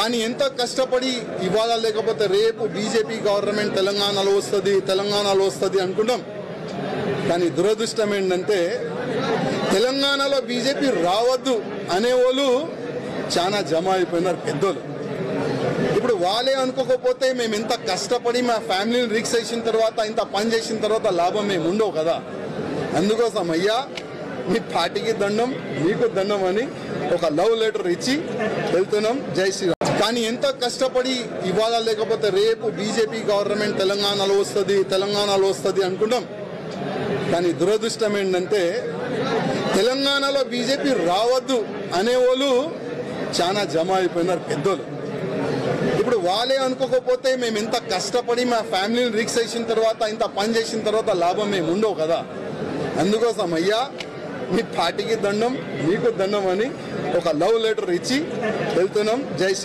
కానీ ఎంత కష్టపడి ఇవాళ లేకపోతే రేపు బీజేపీ గవర్నమెంట్ తెలంగాణలో వస్తుంది అనుకుంటాం. కానీ దురదృష్టం ఏంటంటే తెలంగాణలో బీజేపీ రావద్దు అనేవాళ్ళు చాలా జమ అయిపోయినారు పెద్దోళ్ళు. ఇప్పుడు వాళ్ళే అనుకోకపోతే మేము ఎంత కష్టపడి మా ఫ్యామిలీని రిక్స్ చేసిన తర్వాత ఇంత పని చేసిన తర్వాత లాభం మేము ఉండవు కదా. అందుకోసం అయ్యా మీ పార్టీకి దండం, మీకు దండం అని ఒక లవ్ లెటర్ ఇచ్చి వెళ్తున్నాం. జై శ్రీరామ్. కానీ ఎంత కష్టపడి ఇవాళ లేకపోతే రేపు బీజేపీ గవర్నమెంట్ తెలంగాణలో వస్తుంది అనుకుంటాం. కానీ దురదృష్టం ఏంటంటే తెలంగాణలో బీజేపీ రావద్దు అనేవాళ్ళు చాలా జమ అయిపోయినారు పెద్దోళ్ళు. ఇప్పుడు వాళ్ళే అనుకోకపోతే మేము ఎంత కష్టపడి మా ఫ్యామిలీని రిక్స్ చేసిన తర్వాత ఇంత పని చేసిన తర్వాత లాభం మేము ఉండవు కదా. అందుకోసం అయ్యా మీ పార్టీకి దండం, మీకు దండం అని ఒక లవ్ లెటర్ ఇచ్చి వెళ్తున్నాం. జై శ్రీరామ్.